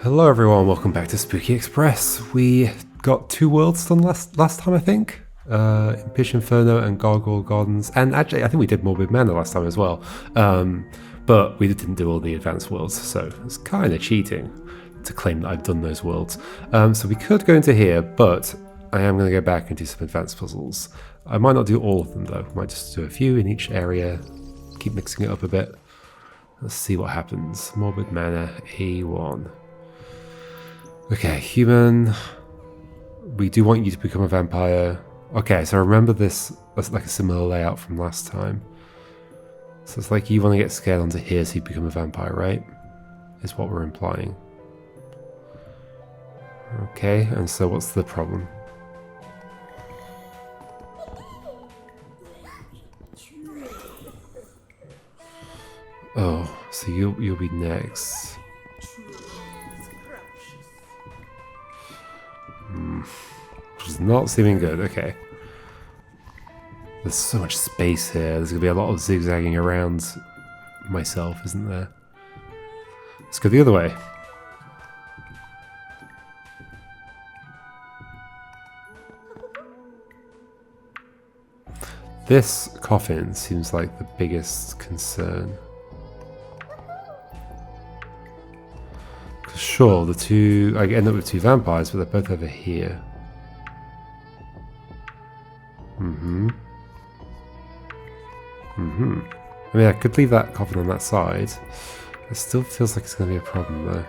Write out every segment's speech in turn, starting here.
Hello everyone, welcome back to Spooky Express. We got 2 worlds done last time, I think. Impish Inferno and Gargoyle Gardens, and actually I think we did Morbid Manor last time as well. But we didn't do all the advanced worlds, so it's kind of cheating to claim that I've done those worlds. So we could go into here, but I am going to go back and do some advanced puzzles. I might not do all of them though, I might just do a few in each area, keep mixing it up a bit. Let's see what happens. Morbid Manor A1. Okay, human. We do want you to become a vampire. Okay, so remember this as like a similar layout from last time. So it's like you want to get scared onto here so you become a vampire, right? Is what we're implying. Okay, and so what's the problem? Oh, so you'll be next. Which is not seeming good. Okay. There's so much space here. There's going to be a lot of zigzagging around myself, isn't there? Let's go the other way. This coffin seems like the biggest concern. Sure, the two, I end up with 2 vampires, but they're both over here. I mean, I could leave that coffin on that side. It still feels like it's going to be a problem, though.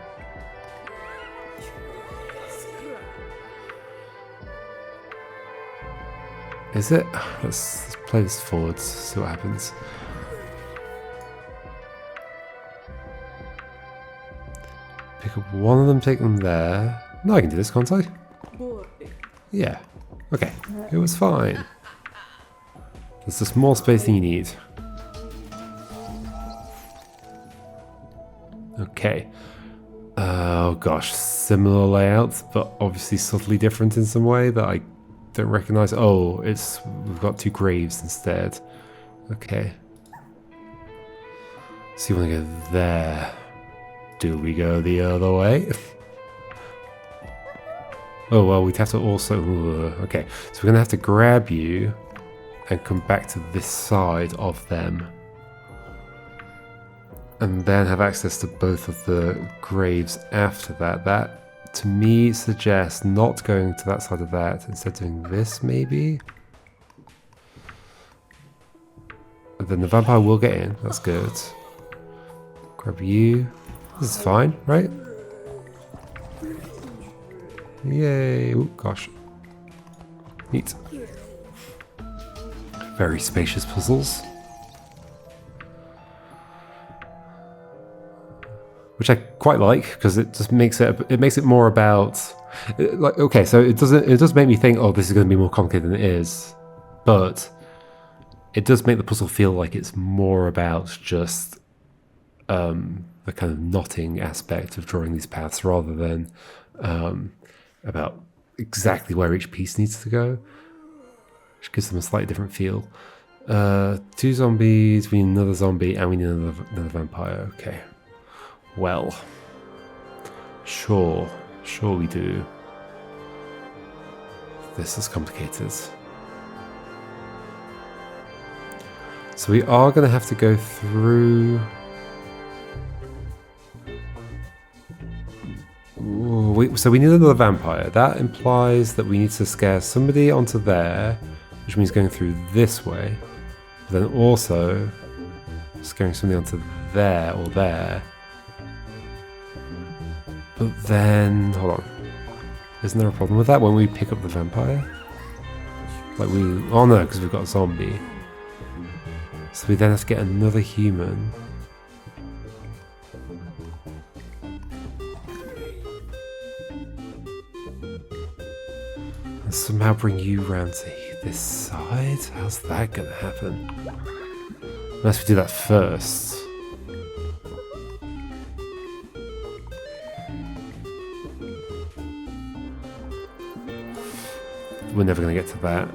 Is it? Let's play this forwards, see what happens. Pick up one of them, take them there. No, I can do this, can't I? Yeah. Okay. It was fine. There's just more space than you need. Okay. Oh gosh, similar layouts, but obviously subtly different in some way that I don't recognize. Oh, we've got 2 graves instead. Okay. So you want to go there. Do we go the other way? Oh, well, we'd have to also... okay, so we're going to have to grab you and come back to this side of them. And then have access to both of the graves after that. That, to me, suggests not going to that side of that. Instead doing this, maybe? And then the vampire will get in. That's good. Grab you. This is fine, right? Yay! Oh gosh. Neat. Very spacious puzzles. Which I quite like, because it just makes it more about like, okay, so it does make me think, oh, this is going to be more complicated than it is, but it does make the puzzle feel like it's more about just the kind of knotting aspect of drawing these paths rather than about exactly where each piece needs to go, which gives them a slightly different feel. 2 zombies, we need another zombie, and we need another vampire. Okay. Well. Sure we do. This is complicated. So we are going to have to go through... So we need another vampire. That implies that we need to scare somebody onto there, which means going through this way. But then also scaring somebody onto there or there. But then, hold on. Isn't there a problem with that when we pick up the vampire? Like oh no, because we've got a zombie. So we then have to get another human. Somehow bring you round to this side? How's that gonna happen? Unless we do that first. We're never gonna get to that.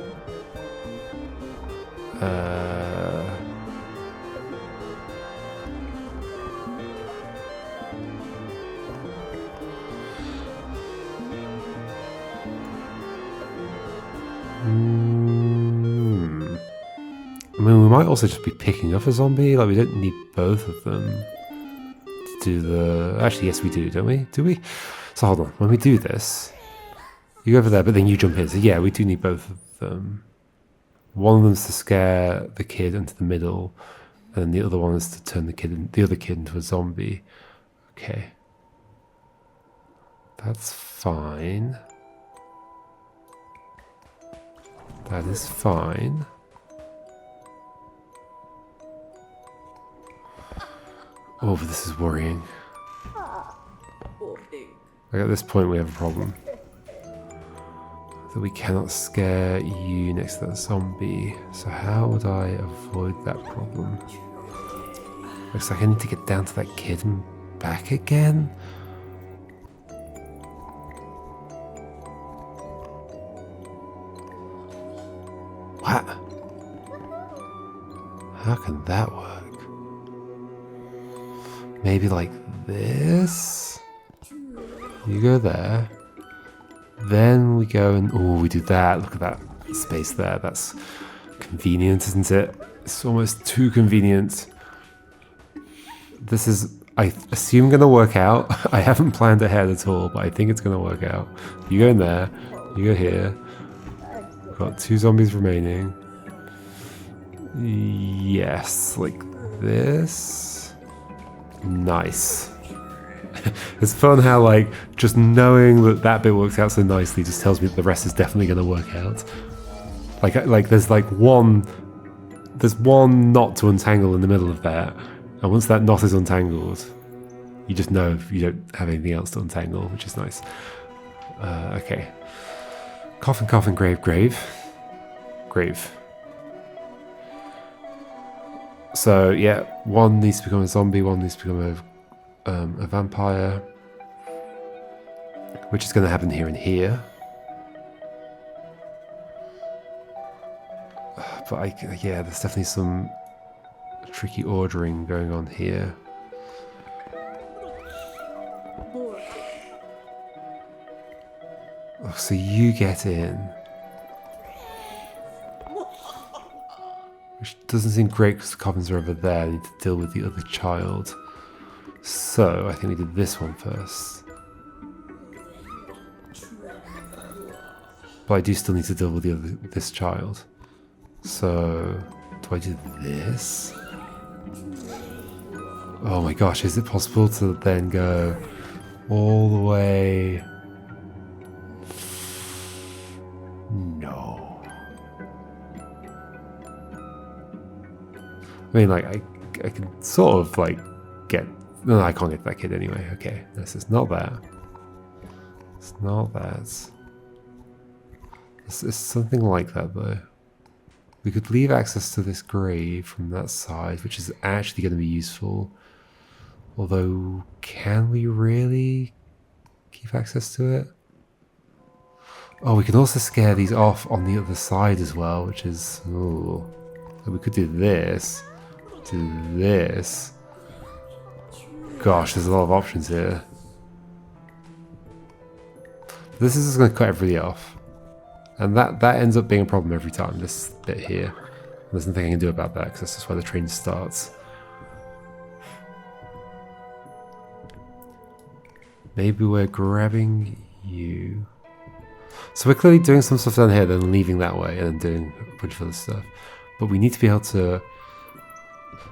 I mean, we might also just be picking up a zombie. Like, we don't need both of them to do the... Actually, yes, we do, don't we? Do we? So hold on. When we do this, you go over there, but then you jump in. So yeah, we do need both of them. One of them's to scare the kid into the middle, and then the other one is to turn the other kid into a zombie. Okay. That's fine. That is fine. Oh, but this is worrying. Like at this point we have a problem. That we cannot scare you next to that zombie. So how would I avoid that problem? Looks like I need to get down to that kid and back again. What? How can that work? Maybe like this? You go there. Then we go and... Oh, we do that. Look at that space there. That's convenient, isn't it? It's almost too convenient. This is, I assume, going to work out. I haven't planned ahead at all, but I think it's going to work out. You go in there. You go here. We've got 2 zombies remaining. Yes, like this. Nice. It's fun how, like, just knowing that that bit works out so nicely just tells me that the rest is definitely going to work out. Like there's one knot to untangle in the middle of that, and once that knot is untangled, you just know you don't have anything else to untangle, which is nice. Okay. Coffin, coffin, grave, grave. Grave. So, yeah, one needs to become a zombie, one needs to become a vampire, which is going to happen here and here. But yeah, there's definitely some tricky ordering going on here. Oh, so you get in. Which doesn't seem great because the coffins are over there. I need to deal with the other child. So, I think we did this one first. But I do still need to deal with this child. So, do I do this? Oh my gosh, is it possible to then go all the way? No. I mean, like, I can sort of, like, get... No, I can't get that kid anyway. Okay, this is not that. It's not that. It's something like that, though. We could leave access to this grave from that side, which is actually going to be useful. Although, can we really keep access to it? Oh, we can also scare these off on the other side as well, which is... Ooh. So we could do this. Do this. Gosh, there's a lot of options here. This is just going to cut everybody off. And that ends up being a problem every time, this bit here. There's nothing I can do about that, because that's just where the train starts. Maybe we're grabbing you. So we're clearly doing some stuff down here, then leaving that way, and then doing a bunch of other stuff. But we need to be able to...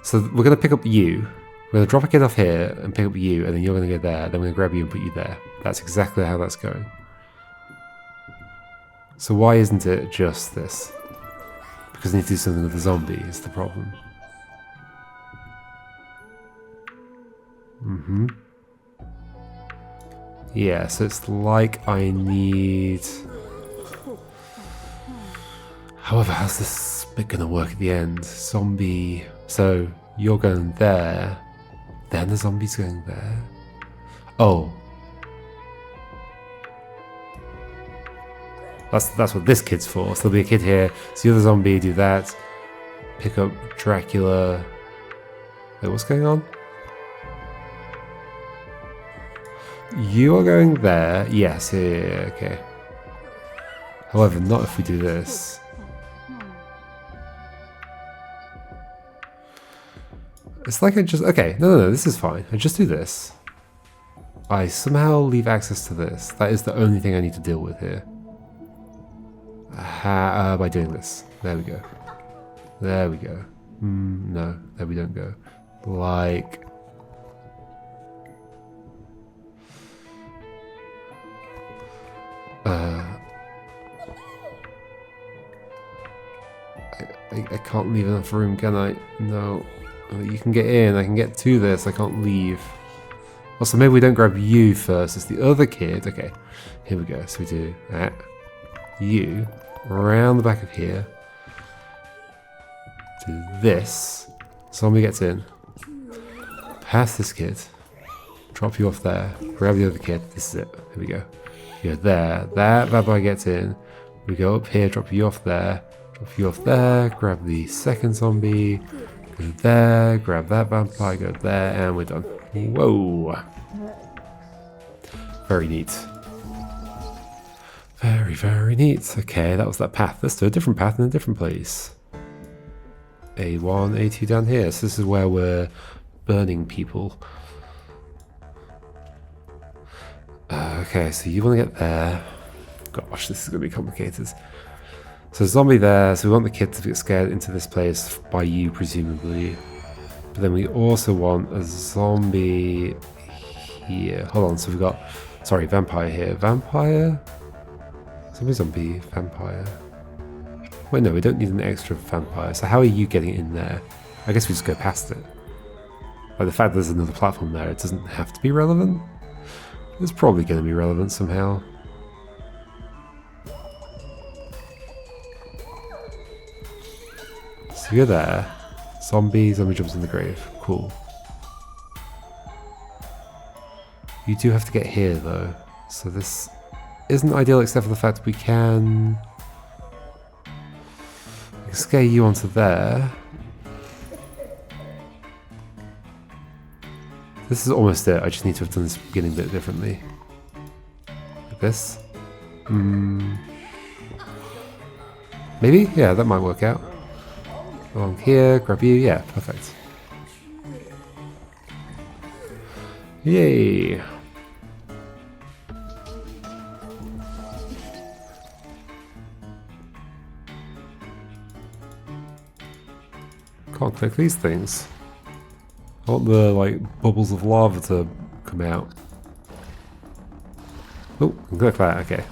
So we're going to pick up you. We're going to drop a kid off here and pick up you, and then you're going to go there. Then we're going to grab you and put you there. That's exactly how that's going. So why isn't it just this? Because I need to do something with the zombie is the problem. Mm-hmm. Yeah, so it's like I need... However, how's this bit going to work at the end? Zombie... So, you're going there, then the zombie's going there. Oh. That's what this kid's for. So there'll be a kid here, so the other zombie, do that. Pick up Dracula. Wait, what's going on? You are going there. Yes, yeah, okay. However, not if we do this. It's like I just... Okay, no, this is fine. I just do this. I somehow leave access to this. That is the only thing I need to deal with here. By doing this. There we go. There we go. No, there we don't go. Like... I can't leave enough room, can I? No. You can get in, I can get to this, I can't leave. Also, maybe we don't grab you first, it's the other kid. Okay, here we go. So we do that. You, around the back of here. Do this. Zombie gets in. Past this kid. Drop you off there. Grab the other kid. This is it. Here we go. You're there. That bad boy gets in. We go up here, drop you off there. Drop you off there. Grab the second zombie. Go there. Grab that vampire. Go there. And we're done. Whoa. Very neat. Very, very neat. Okay, that was that path. Let's do a different path in a different place. A1, A2 down here. So this is where we're burning people. Okay, so you want to get there. Gosh, this is going to be complicated. So zombie there, so we want the kid to get scared into this place by you, presumably. But then we also want a zombie here. Hold on, so we've got, sorry, vampire here. Vampire? Zombie, vampire. Wait, no, we don't need an extra vampire. So how are you getting in there? I guess we just go past it. Like the fact there's another platform there, it doesn't have to be relevant. It's probably going to be relevant somehow. So you're there. Zombie jumps in the grave. Cool. You do have to get here though. So this isn't ideal except for the fact we can scare you onto there. This is almost it. I just need to have done this beginning bit differently. Like this. Maybe? Yeah, that might work out. Along here, grab you. Yeah, perfect. Yay! Can't click these things. I want the, like, bubbles of lava to come out. Oh, click that, okay.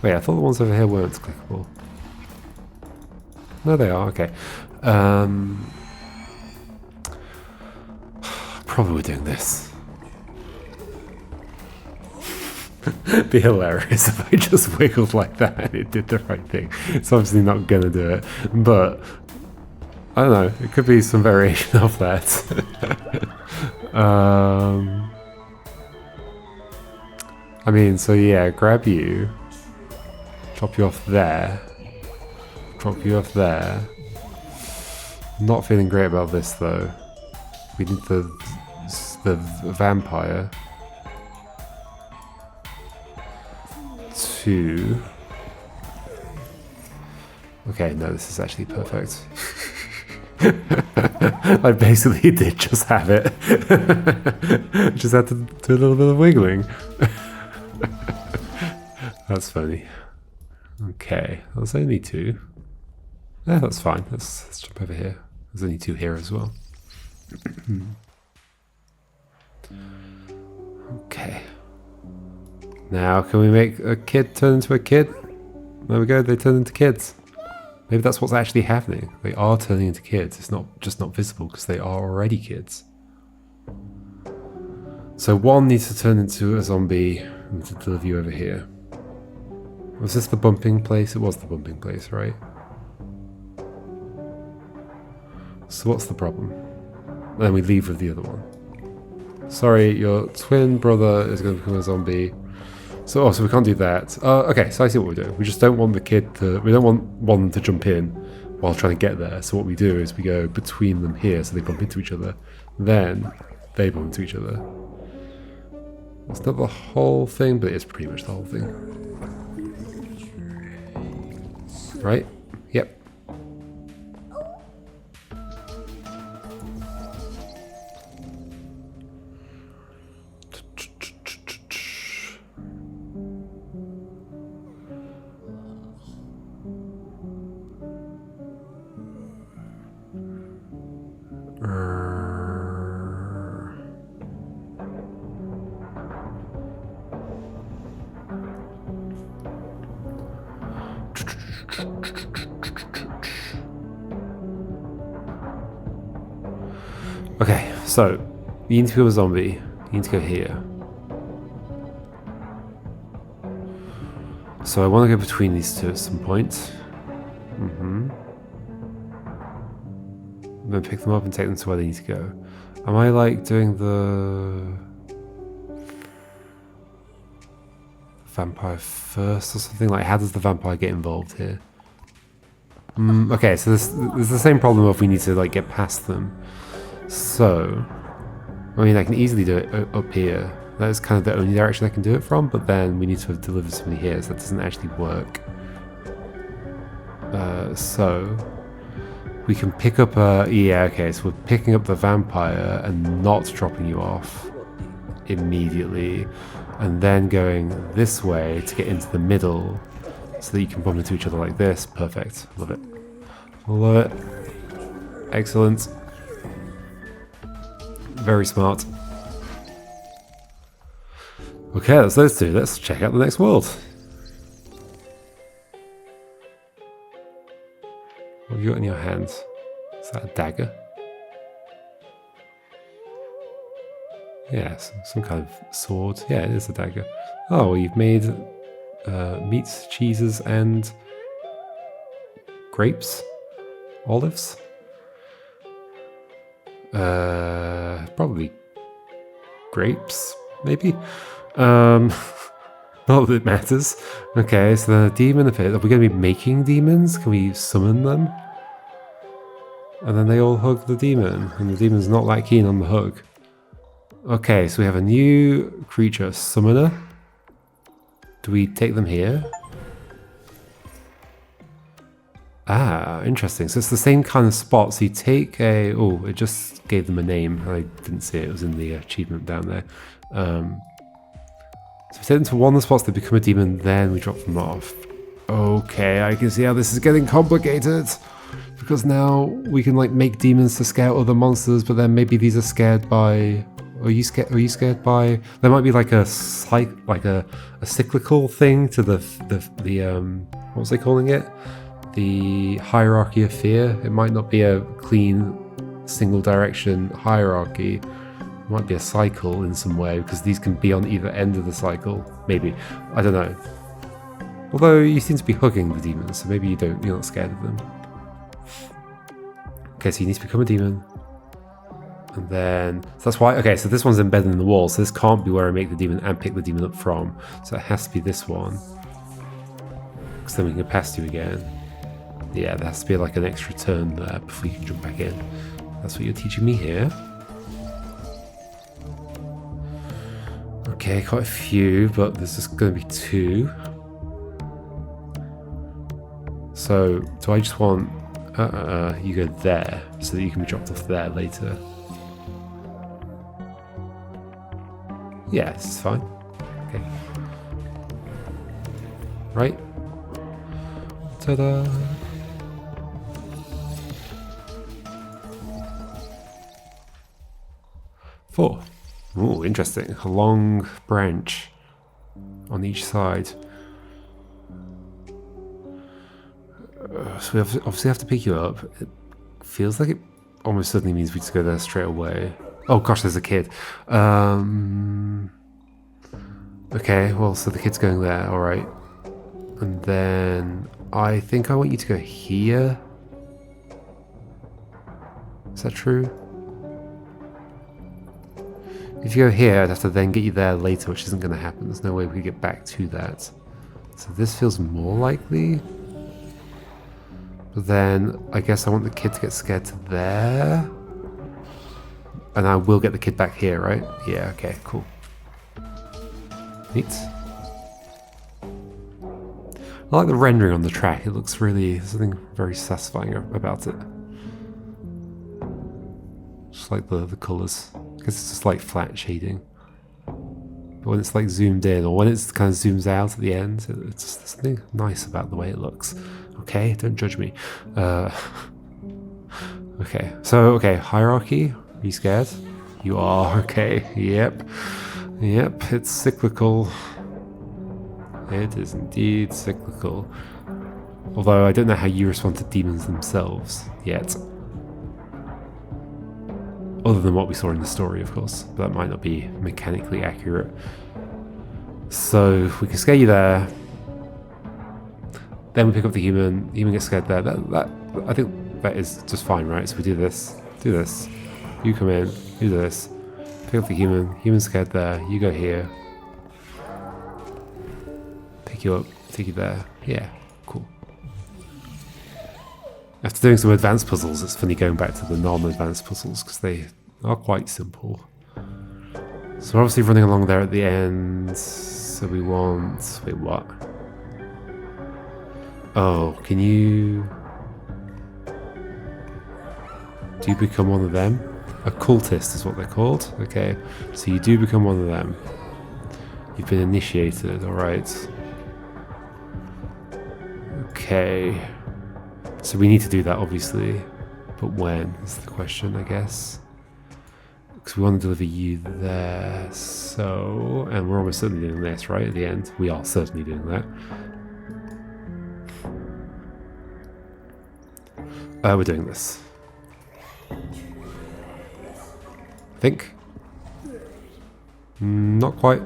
Wait, I thought the ones over here weren't clickable. No, they are, okay. Probably doing this. It'd be hilarious if I just wiggled like that and it did the right thing. It's obviously not gonna do it, but I don't know, it could be some variation of that. I mean, so yeah, grab you, drop you off there, drop you off there. Not feeling great about this though. We need the vampire to... Okay, no, this is actually perfect. I basically did just have it. Just had to do a little bit of wiggling. That's funny. Okay, there's only two. Yeah, that's fine. Let's jump over here. There's only two here as well. Okay. Now, can we make a kid turn into a kid? There we go, they turn into kids. Maybe that's what's actually happening. They are turning into kids. It's not just not visible because they are already kids. So one needs to turn into a zombie and to deliver you over here. Was this the bumping place? It was the bumping place, right? So what's the problem? And then we leave with the other one. Sorry, your twin brother is going to become a zombie. So, so we can't do that. Okay, so I see what we're doing. We just don't want the kid to... We don't want one to jump in while trying to get there. So what we do is we go between them here so they bump into each other. Then they bump into each other. It's not the whole thing, but it's pretty much the whole thing. Right? Yep. Okay, so you need to kill a zombie. You need to go here. So I want to go between these two at some point. I'm going to pick them up and take them to where they need to go. Am I like doing the vampire first or something? Like, how does the vampire get involved here? Okay, so there's the same problem of we need to like get past them. So, I mean, I can easily do it up here. That is kind of the only direction I can do it from, but then we need to have delivered somebody here, so that doesn't actually work. So, we can pick up yeah, okay, so we're picking up the vampire and not dropping you off immediately, and then going this way to get into the middle, so that you can bump into each other like this. Perfect. Love it. Love it. Excellent. Very smart. Okay, that's those two. Let's check out the next world. What have you got in your hand? Is that a dagger? Yeah, some kind of sword. Yeah, it is a dagger. Oh, well, you've made meats, cheeses, and grapes? Olives? Probably grapes, maybe? Not that it matters. Okay, so then a demon appears. Are we going to be making demons? Can we summon them? And then they all hug the demon, and the demon's not that keen on the hug. Okay, so we have a new creature, summoner. Do we take them here? Ah, interesting. So it's the same kind of spot. So you take a... Oh, it just gave them a name. I didn't see it. It was in the achievement down there. So we take them to one of the spots, they become a demon, then we drop them off. Okay, I can see how this is getting complicated. Because now we can like make demons to scare other monsters, but then maybe these are scared by... Are you scared by... There might be like a cyclical thing to the what was they calling it? The hierarchy of fear. It might not be a clean single direction hierarchy. It might be a cycle in some way, because these can be on either end of the cycle. Maybe. I don't know. Although you seem to be hugging the demons, so maybe you're not scared of them. Okay, so you need to become a demon. And then, so that's why, okay, so this one's embedded in the wall, so this can't be where I make the demon and pick the demon up from. So it has to be this one. Because then we can go past you again. Yeah, there has to be like an extra turn there before you can jump back in. That's what you're teaching me here. Okay, quite a few, but there's just going to be 2. So, do I just want... you go there, so that you can be dropped off there later. Yeah, this is fine. Okay. Right. Ta-da! Four. Ooh, interesting. A long branch on each side. So we obviously have to pick you up. It feels like it almost suddenly means we just go there straight away. Oh gosh, there's a kid. Okay, well, so the kid's going there, alright. And then I think I want you to go here. Is that true? If you go here, I'd have to then get you there later, which isn't going to happen. There's no way we could get back to that. So this feels more likely. But then I guess I want the kid to get scared to there. And I will get the kid back here, right? Yeah, okay, cool. Neat. I like the rendering on the track. It looks really, there's something very satisfying about it. Just like the colours. Because it's just like flat shading. But when it's like zoomed in, or when it's kind of zooms out at the end, it's just there's something nice about the way it looks. Okay, don't judge me. Okay, so, okay, hierarchy. Are you scared? You are, okay, yep. Yep, it's cyclical. It is indeed cyclical. Although I don't know how you respond to demons themselves yet. Other than what we saw in the story, of course. But that might not be mechanically accurate. So we can scare you there. Then we pick up the human. The human gets scared there. That I think that is just fine, right? So we do this. Do this. You come in. Do this. Pick up the human. Human's scared there. You go here. Pick you up, take you there. Yeah, cool. After doing some advanced puzzles, it's funny going back to the non-advanced puzzles because they are quite simple. So we're obviously running along there at the end. So we want... Wait, what? Oh, can you... Do you become one of them? A cultist is what they're called. Okay, so you do become one of them. You've been initiated, alright. Okay, so we need to do that obviously, but when is the question, I guess, because we want to deliver you there. So, and we're almost certainly doing this, right? At the end, we are certainly doing that. We're doing this, I think. Not quite.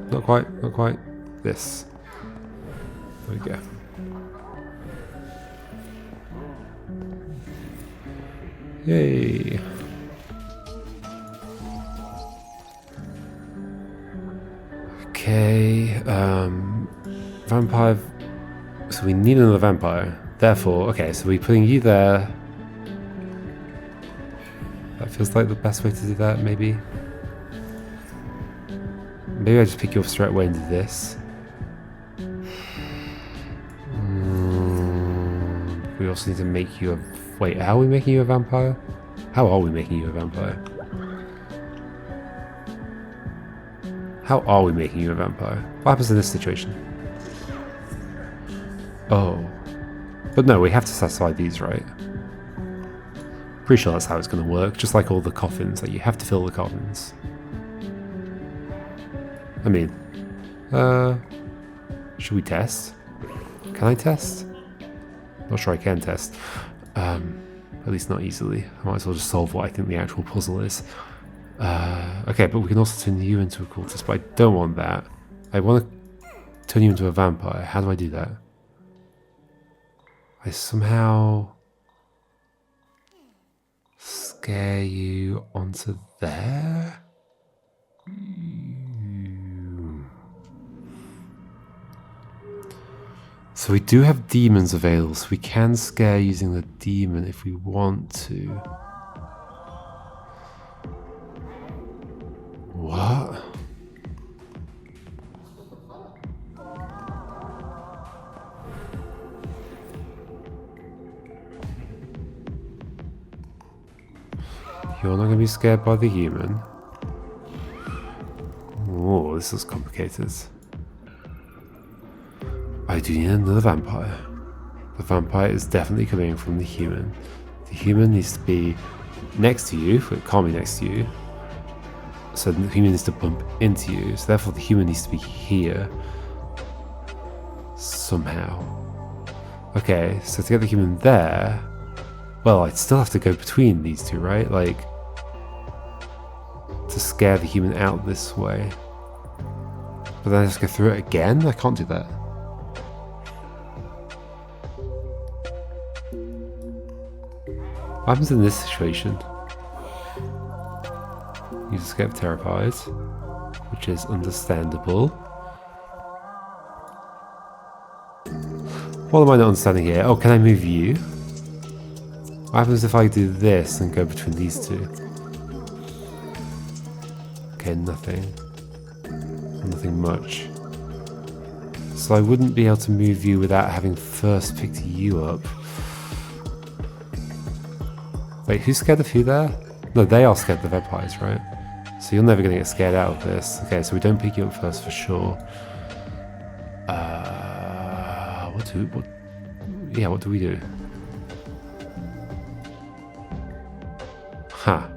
This. There we go. Yay. Okay, vampire, so we need another vampire, therefore, okay, so we're putting you there. That feels like the best way to do that, maybe. Maybe I just pick you up straight away and do this. We also need to make you a... Wait, how are we making you a vampire? How are we making you a vampire? How are we making you a vampire? What happens in this situation? Oh. But no, we have to satisfy these, right? Pretty sure that's how it's going to work, just like all the coffins, like you have to fill the coffins. I mean, should we test? Can I test? Not sure I can test. At least not easily. I might as well just solve what I think the actual puzzle is. Okay, but we can also turn you into a cultist, but I don't want that. I want to turn you into a vampire. How do I do that? I somehow scare you onto there? So we do have demons available, so we can scare using the demon if we want to. What? You're not going to be scared by the human. Oh, this is complicated. I do need another vampire. The vampire is definitely coming from the human. The human needs to be next to you, but it can't be next to you. So the human needs to bump into you. So therefore the human needs to be here. Somehow. Okay, so to get the human there, well, I'd still have to go between these two, right? Like, to scare the human out this way. But then I just go through it again? I can't do that. What happens in this situation? You just get terrified, which is understandable. What am I not understanding here? Oh, can I move you? What happens if I do this and go between these two? Okay, nothing. Nothing much. So I wouldn't be able to move you without having first picked you up. Wait, who's scared of who there? No, they are scared of the vampires, right? So you're never going to get scared out of this. Okay, so we don't pick you up first for sure. What do we do? Huh.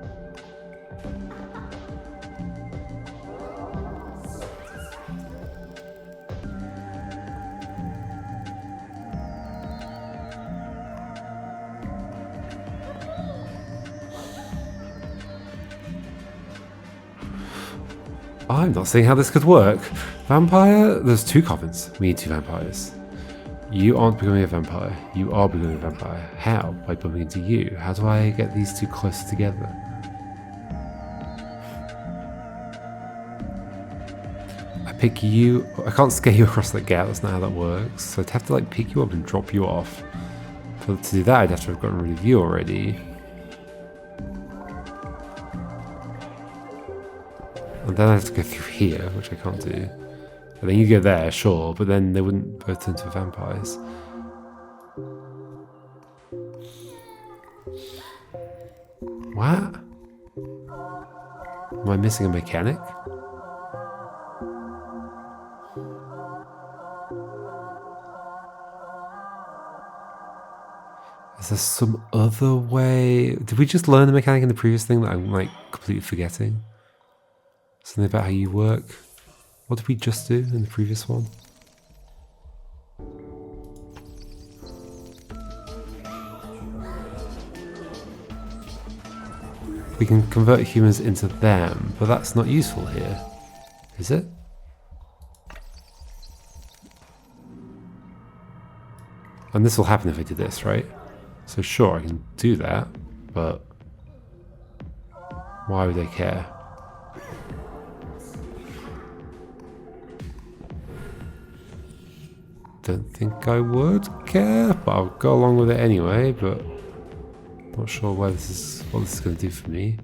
I'm not seeing how this could work. Vampire? There's 2 coffins. We need 2 vampires. You aren't becoming a vampire. You are becoming a vampire. How? By bumping into you. How do I get these 2 closer together? I pick you... I can't scare you across that gap. That's not how that works. So I'd have to like pick you up and drop you off. To do that, I'd have to have gotten rid of you already. And then I have to go through here, which I can't do. And then you go there, sure, but then they wouldn't both turn into vampires. What? Am I missing a mechanic? Is there some other way? Did we just learn the mechanic in the previous thing that I'm like completely forgetting? Something about how you work. What did we just do in the previous one? We can convert humans into them, but that's not useful here, is it? And this will happen if I do this, right? So sure, I can do that, but why would I care? Don't think I would care, but I'll go along with it anyway, but not sure what this is going to do for me.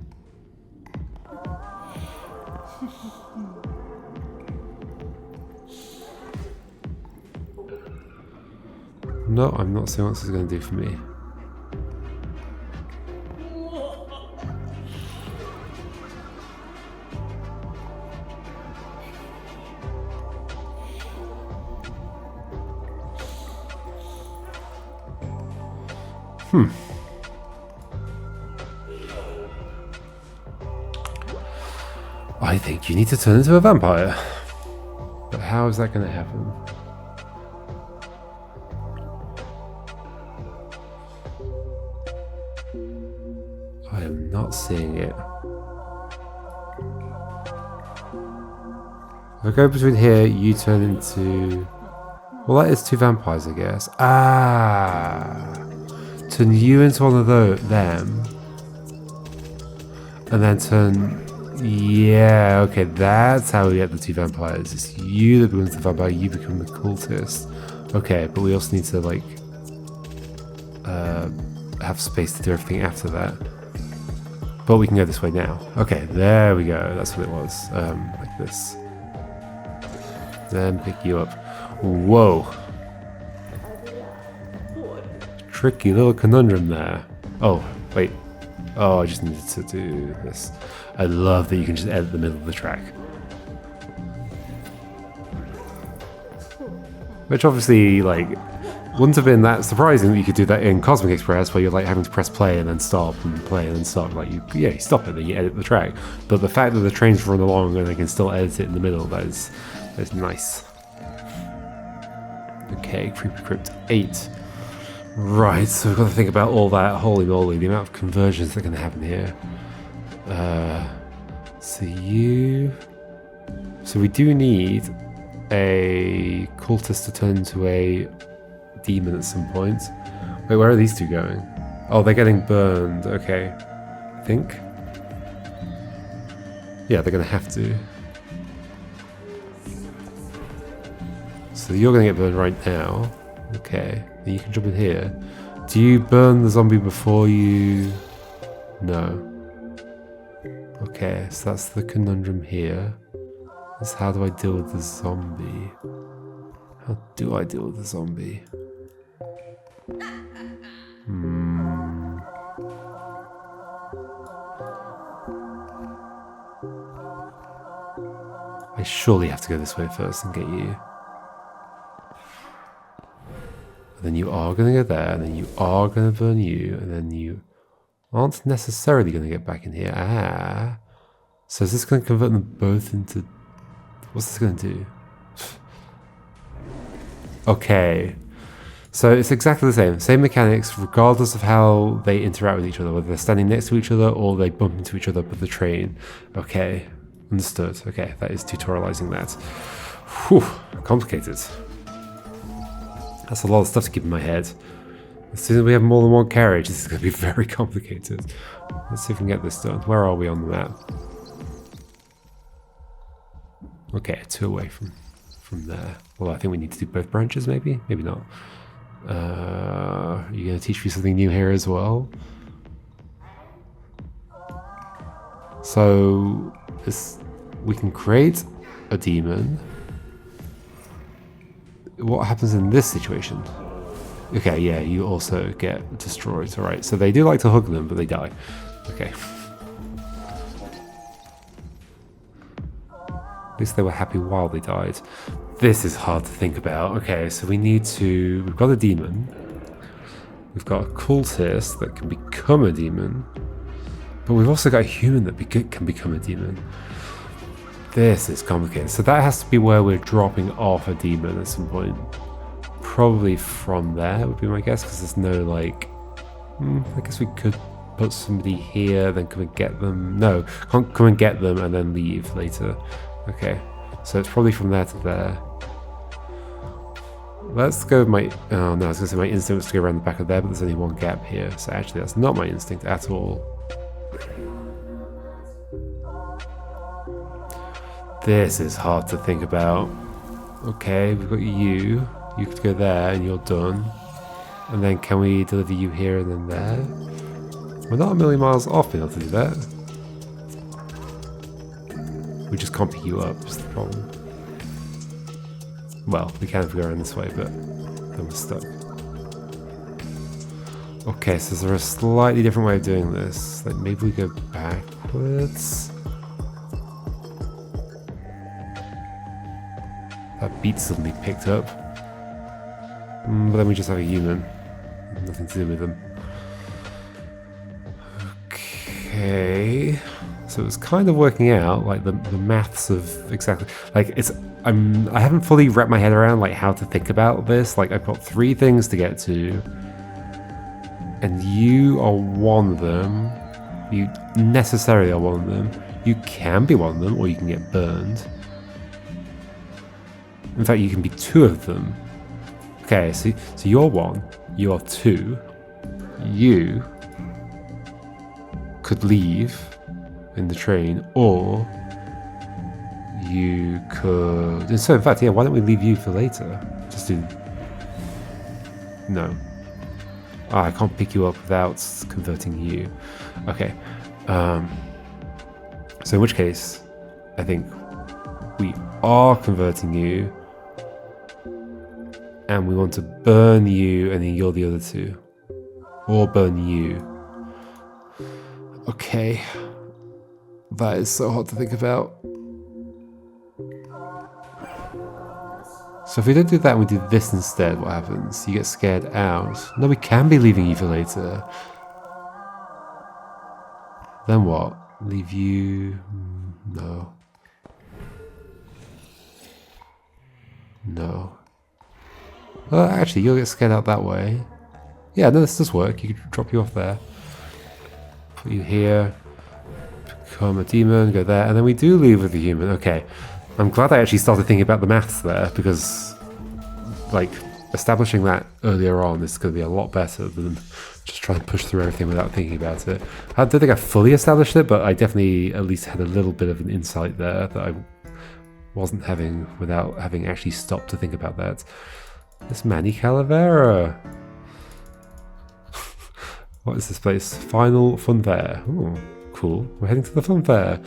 No, I'm not seeing what this is going to do for me. I think you need to turn into a vampire. But how is that going to happen? I am not seeing it. If I go between here, you turn into... Well, that is 2 vampires, I guess. Ah! Turn you into one of them. And then turn... Yeah, okay, that's how we get the 2 vampires. It's you that becomes the vampire, you become the cultist. Okay, but we also need to, like... have space to do everything after that. But we can go this way now. Okay, there we go. That's what it was. Like this. Then pick you up. Whoa. Tricky little conundrum there. Oh, wait. Oh, I just needed to do this. I love that you can just edit the middle of the track. Which obviously, like, wouldn't have been that surprising that you could do that in Cosmic Express, where you're like having to press play and then stop and play and then stop. Like, you stop it, then you edit the track. But the fact that the trains run along and they can still edit it in the middle, that is nice. Okay, Creepy Crypt 8. Right, so we've got to think about all that. Holy moly, the amount of conversions that can happen here. So we do need a cultist to turn into a demon at some point. Wait, where are these 2 going? Oh, they're getting burned. Okay, I think. Yeah, they're going to have to. So you're going to get burned right now. Okay, then you can jump in here. Do you burn the zombie before you... No. Okay, so that's the conundrum here. Is how do I deal with the zombie? How do I deal with the zombie? I surely have to go this way first and get you. And then you are going to go there, and then you are going to burn you, and then you aren't necessarily going to get back in here. Ah. So is this going to convert them both into... What's this going to do? Okay. So it's exactly the same. Same mechanics, regardless of how they interact with each other, whether they're standing next to each other or they bump into each other with the train. Okay. Understood. Okay, that is tutorializing that. Whew. Complicated. That's a lot of stuff to keep in my head. As soon as we have more than one carriage, this is going to be very complicated. Let's see if we can get this done. Where are we on the map? Okay, 2 away from there. Well, I think we need to do both branches, maybe? Maybe not. Are you going to teach me something new here as well? So, we can create a demon. What happens in this situation? Okay, yeah, you also get destroyed. Alright, so they do like to hug them, but they die. Okay. At least they were happy while they died. This is hard to think about. Okay, so we've got a demon. We've got a cultist that can become a demon. But we've also got a human that can become a demon. This is complicated. So that has to be where we're dropping off a demon at some point. Probably from there would be my guess, because there's no like... I guess we could put somebody here, then come and get them. No, can't come and get them and then leave later. Okay, so it's probably from there to there. Let's go with my... Oh no, I was going to say my instinct was to go around the back of there, but there's only one gap here. So actually that's not my instinct at all. This is hard to think about. Okay, we've got you. You could go there and you're done. And then can we deliver you here and then there? We're not a million miles off being able to do that. We just can't pick you up, is the problem. Well, we can if we go around this way, but then we're stuck. Okay, so is there a slightly different way of doing this? Like maybe we go backwards? That beat suddenly picked up. But then we just have a human. Nothing to do with them. Okay. So it's kind of working out, like the maths of exactly... Like it's... I haven't fully wrapped my head around like how to think about this. Like I've got 3 things to get to. And you are one of them. You necessarily are one of them. You can be one of them, or you can get burned. In fact, you can be 2 of them. Okay, so you're 1, you are 2. You could leave in the train, or you could... And so, in fact, yeah, why don't we leave you for later? Just do... No. Ah, I can't pick you up without converting you. Okay. So in which case, I think we are converting you, and we want to burn you, and then you're the other 2. Or burn you. Okay. That is so hard to think about. So if we don't do that and we do this instead, what happens? You get scared out. No, we can be leaving you for later. Then what? Leave you... No. No. Well, actually, you'll get scared out that way. Yeah, no, this does work. You could drop you off there. Put you here. Become a demon, go there. And then we do leave with the human. Okay. I'm glad I actually started thinking about the maths there, because, like, establishing that earlier on is going to be a lot better than just trying to push through everything without thinking about it. I don't think I fully established it, but I definitely at least had a little bit of an insight there that I wasn't having without having actually stopped to think about that. This Manny Calavera. What is this place? Final Fun Fair. Oh, cool. We're heading to the Fun Fair.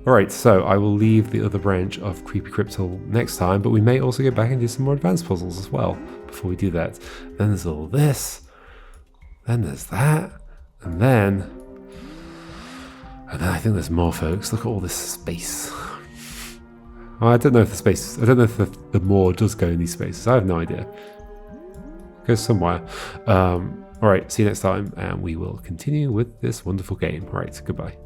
Alright, so I will leave the other branch of Creepy Crypt till next time, but we may also go back and do some more advanced puzzles as well before we do that. Then there's all this, then there's that, and then I think there's more, folks. Look at all this space. I don't know if I don't know if the more does go in these spaces. I have no idea. It goes somewhere. Alright, see you next time, and we will continue with this wonderful game. Alright, goodbye.